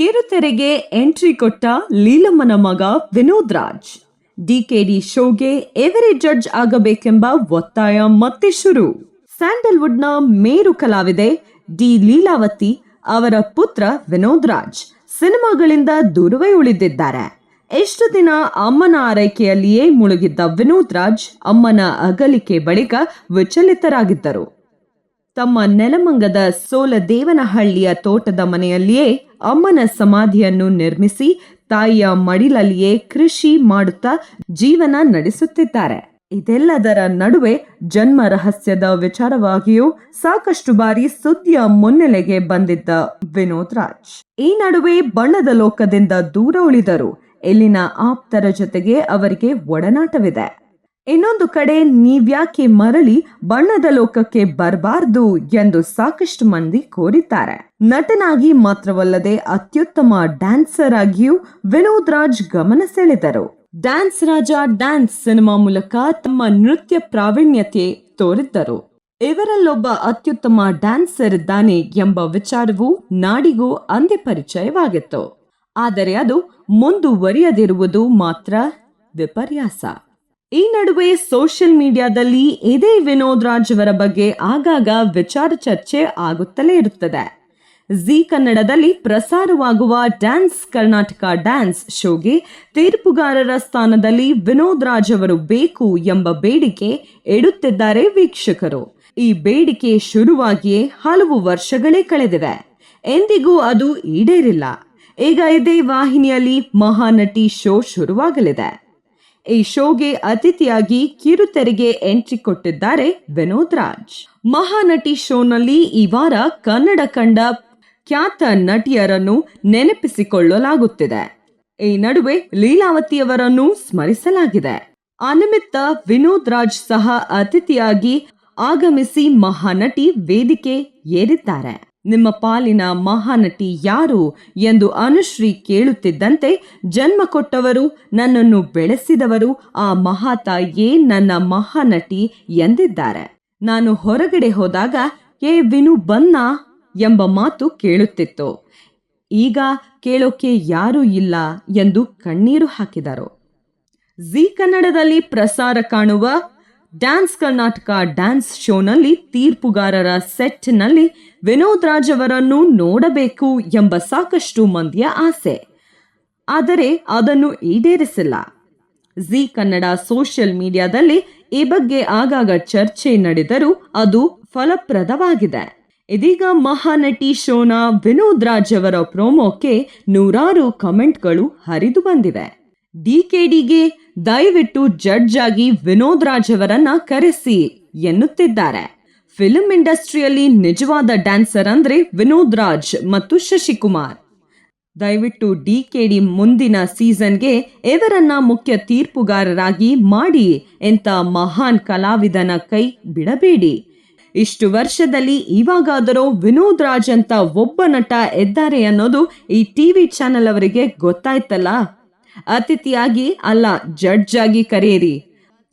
ಕಿರುತೆರೆಗೆ entry ಕೊಟ್ಟ ಲೀಲಮ್ಮನ ಮಗ Vinod Raj. DKD ಶೋಗೆ average judge ಆಗಬೇಕೆಂಬ ಒತ್ತಾಯ ಮತ್ತೆ ಶುರು. ಸ್ಯಾಂಡಲ್ವುಡ್ನ ಮೇರು ಕಲಾವಿದೆ ಡಿ ಲೀಲಾವತಿ ಅವರ ಪುತ್ರ ವಿನೋದ್ ರಾಜ್ ಸಿನಿಮಾಗಳಿಂದ ದೂರವೇ ಉಳಿದಿದ್ದಾರೆ. ಎಷ್ಟು ದಿನ ಅಮ್ಮನ ಆರೈಕೆಯಲ್ಲಿಯೇ ಮುಳುಗಿದ್ದ ವಿನೋದ್ ರಾಜ್ ಅಮ್ಮನ ಅಗಲಿಕೆ ಬಳಿಕ ವಿಚಲಿತರಾಗಿದ್ದರು. ತಮ್ಮ ನೆಲಮಂಗದ ಸೋಲದೇವನಹಳ್ಳಿಯ ತೋಟದ ಮನೆಯಲ್ಲಿಯೇ ಅಮ್ಮನ ಸಮಾಧಿಯನ್ನು ನಿರ್ಮಿಸಿ ತಾಯಿಯ ಮಡಿಲಲ್ಲಿಯೇ ಕೃಷಿ ಮಾಡುತ್ತಾ ಜೀವನ ನಡೆಸುತ್ತಿದ್ದಾರೆ. ಇದೆಲ್ಲದರ ನಡುವೆ ಜನ್ಮ ರಹಸ್ಯದ ವಿಚಾರವಾಗಿಯೂ ಸಾಕಷ್ಟು ಬಾರಿ ಸುದ್ದಿಯ ಮುನ್ನೆಲೆಗೆ ಬಂದಿದ್ದ ವಿನೋದ್ ರಾಜ್ ಈ ನಡುವೆ ಬಣ್ಣದ ಲೋಕದಿಂದ ದೂರ ಉಳಿದರು. ಇಲ್ಲಿನ ಆಪ್ತರ ಜೊತೆಗೆ ಅವರಿಗೆ ಒಡನಾಟವಿದೆ. ಇನ್ನೊಂದು ಕಡೆ ನೀವ್ಯಾಕೆ ಮರಳಿ ಬಣ್ಣದ ಲೋಕಕ್ಕೆ ಬರಬಾರ್ದು ಎಂದು ಸಾಕಷ್ಟು ಮಂದಿ ಕೋರಿದ್ದಾರೆ. ನಟನಾಗಿ ಮಾತ್ರವಲ್ಲದೆ ಅತ್ಯುತ್ತಮ ಡ್ಯಾನ್ಸರ್ ಆಗಿಯೂ ವಿನೋದ್ ರಾಜ್ ಗಮನ ಸೆಳೆದರು. ಡ್ಯಾನ್ಸ್ ರಾಜ ಡ್ಯಾನ್ಸ್ ಸಿನಿಮಾ ಮೂಲಕ ತಮ್ಮ ನೃತ್ಯ ಪ್ರಾವೀಣ್ಯತೆ ತೋರಿದ್ದರು. ಇವರಲ್ಲೊಬ್ಬ ಅತ್ಯುತ್ತಮ ಡ್ಯಾನ್ಸರ್ ಇದ್ದಾನೆ ಎಂಬ ವಿಚಾರವು ನಾಡಿಗೂ ಅಂದೇ ಪರಿಚಯವಾಗಿತ್ತು. ಆದರೆ ಅದು ಮುಂದುವರಿಯದಿರುವುದು ಮಾತ್ರ ವಿಪರ್ಯಾಸ. ಈ ನಡುವೆ ಸೋಷಿಯಲ್ ಮೀಡಿಯಾದಲ್ಲಿ ಇದೇ ವಿನೋದ್ ರಾಜ್ ಅವರ ಬಗ್ಗೆ ಆಗಾಗ ವಿಚಾರ ಚರ್ಚೆ ಆಗುತ್ತಲೇ ಇರುತ್ತದೆ. ಜಿ ಕನ್ನಡದಲ್ಲಿ ಪ್ರಸಾರವಾಗುವ ಡ್ಯಾನ್ಸ್ ಕರ್ನಾಟಕ ಡ್ಯಾನ್ಸ್ ಶೋಗೆ ತೀರ್ಪುಗಾರರ ಸ್ಥಾನದಲ್ಲಿ ವಿನೋದ್ ರಾಜ್ ಅವರು ಬೇಕು ಎಂಬ ಬೇಡಿಕೆ ಇಡುತ್ತಿದ್ದಾರೆ ವೀಕ್ಷಕರು. ಈ ಬೇಡಿಕೆ ಶುರುವಾಗಿಯೇ ಹಲವು ವರ್ಷಗಳೇ ಕಳೆದಿವೆ. ಎಂದಿಗೂ ಅದು ಈಡೇರಿಲ್ಲ. ಈಗ ಇದೇ ವಾಹಿನಿಯಲ್ಲಿ ಮಹಾನಟಿ ಶೋ ಶುರುವಾಗಲಿದೆ. ಈ ಶೋಗೆ ಅತಿಥಿಯಾಗಿ ಕಿರುತೆರೆಗೆ ಎಂಟ್ರಿ ಕೊಟ್ಟಿದ್ದಾರೆ ವಿನೋದ್ ರಾಜ್. ಮಹಾನಟಿ ಶೋನಲ್ಲಿ ಈ ವಾರ ಕನ್ನಡ ಕಂಡ ಖ್ಯಾತ ನಟಿಯರನ್ನು ನೆನಪಿಸಿಕೊಳ್ಳಲಾಗುತ್ತಿದೆ. ಈ ನಡುವೆ ಲೀಲಾವತಿಯವರನ್ನು ಸ್ಮರಿಸಲಾಗಿದೆ. ಆ ನಿಮಿತ್ತ ವಿನೋದ್ ರಾಜ್ ಸಹ ಅತಿಥಿಯಾಗಿ ಆಗಮಿಸಿ ಮಹಾನಟಿ ವೇದಿಕೆ ಏರಿದ್ದಾರೆ. ನಿಮ್ಮ ಪಾಲಿನ ಮಹಾನಟಿ ಯಾರು ಎಂದು ಅನುಶ್ರೀ ಕೇಳುತ್ತಿದ್ದಂತೆ ಜನ್ಮ ಕೊಟ್ಟವರು, ನನ್ನನ್ನು ಬೆಳೆಸಿದವರು, ಆ ಮಹಾತಾಯಿಯೇ ನನ್ನ ಮಹಾನಟಿ ಎಂದಿದ್ದಾರೆ. ನಾನು ಹೊರಗಡೆ ಹೋದಾಗ ಏ ವಿನು ಬನ್ನ ಎಂಬ ಮಾತು ಕೇಳುತ್ತಿತ್ತು. ಈಗ ಕೇಳೋಕೆ ಯಾರೂ ಇಲ್ಲ ಎಂದು ಕಣ್ಣೀರು ಹಾಕಿದರು. ಜಿ ಕನ್ನಡದಲ್ಲಿ ಪ್ರಸಾರ ಕಾಣುವ ಡ್ಯಾನ್ಸ್ ಕರ್ನಾಟಕ ಡ್ಯಾನ್ಸ್ ಶೋನಲ್ಲಿ ತೀರ್ಪುಗಾರರ ಸೆಟ್ನಲ್ಲಿ ವಿನೋದ್ ರಾಜ್ ಅವರನ್ನು ನೋಡಬೇಕು ಎಂಬ ಸಾಕಷ್ಟು ಮಂದಿಯ ಆಸೆ. ಆದರೆ ಅದನ್ನು ಈಡೇರಿಸಿಲ್ಲ. ಜಿ ಕನ್ನಡ ಸೋಷಿಯಲ್ ಮೀಡಿಯಾದಲ್ಲಿ ಈ ಬಗ್ಗೆ ಆಗಾಗ ಚರ್ಚೆ ನಡೆದರೂ ಅದು ಫಲಪ್ರದವಾಗಿದೆ. ಇದೀಗ ಮಹಾನಟಿ ಶೋನ ವಿನೋದ್ ರಾಜ್ ಅವರ ಪ್ರೋಮೋಕ್ಕೆ ನೂರಾರು ಕಮೆಂಟ್ಗಳು ಹರಿದು ಬಂದಿವೆ. ಡಿಕೆಡಿಗೆ ದಯವಿಟ್ಟು ಜಡ್ಜ್ ಆಗಿ ವಿನೋದ್ ರಾಜ್ ಅವರನ್ನ ಕರೆಸಿ ಎನ್ನುತ್ತಿದ್ದಾರೆ. ಫಿಲ್ಮ್ ಇಂಡಸ್ಟ್ರಿಯಲ್ಲಿ ನಿಜವಾದ ಡ್ಯಾನ್ಸರ್ ಅಂದ್ರೆ ವಿನೋದ್ ರಾಜ್ ಮತ್ತು ಶಶಿಕುಮಾರ್. ದಯವಿಟ್ಟು ಡಿಕೆಡಿ ಮುಂದಿನ ಸೀಸನ್ಗೆ ಇವರನ್ನ ಮುಖ್ಯ ತೀರ್ಪುಗಾರರಾಗಿ ಮಾಡಿ ಎಂತ ಮಹಾನ್ ಕಲಾವಿದನ ಕೈ ಬಿಡಬೇಡಿ. ಇಷ್ಟು ವರ್ಷದಲ್ಲಿ ಇವಾಗಾದರೂ ವಿನೋದ್ ರಾಜ್ ಅಂತ ಒಬ್ಬ ನಟ ಇದ್ದಾರೆ ಅನ್ನೋದು ಈ ಟಿವಿ ಚಾನೆಲ್ ಅವರಿಗೆ ಗೊತ್ತಾಯ್ತಲ್ಲ. ಅತಿಥಿಯಾಗಿ ಅಲ್ಲ, ಜಡ್ಜ್ ಆಗಿ ಕರೆಯಿರಿ.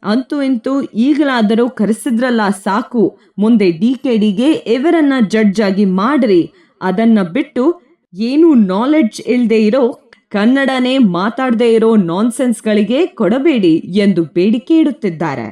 ಅಂತೂ ಇಂತೂ ಈಗಲಾದರೂ ಕರೆಸಿದ್ರಲ್ಲ ಸಾಕು. ಮುಂದೆ ಡಿಕೆಡಿಗೆ ಇವರನ್ನ ಜಡ್ಜ್ ಆಗಿ ಮಾಡ್ರಿ. ಅದನ್ನ ಬಿಟ್ಟು ಏನು ನಾಲೆಡ್ಜ್ ಇಲ್ಲದೆ ಇರೋ, ಕನ್ನಡನೇ ಮಾತಾಡದೇ ಇರೋ ನಾನ್ಸೆನ್ಸ್ಗಳಿಗೆ ಕೊಡಬೇಡಿ ಎಂದು ಬೇಡಿಕೆ ಇಡುತ್ತಿದ್ದಾರೆ.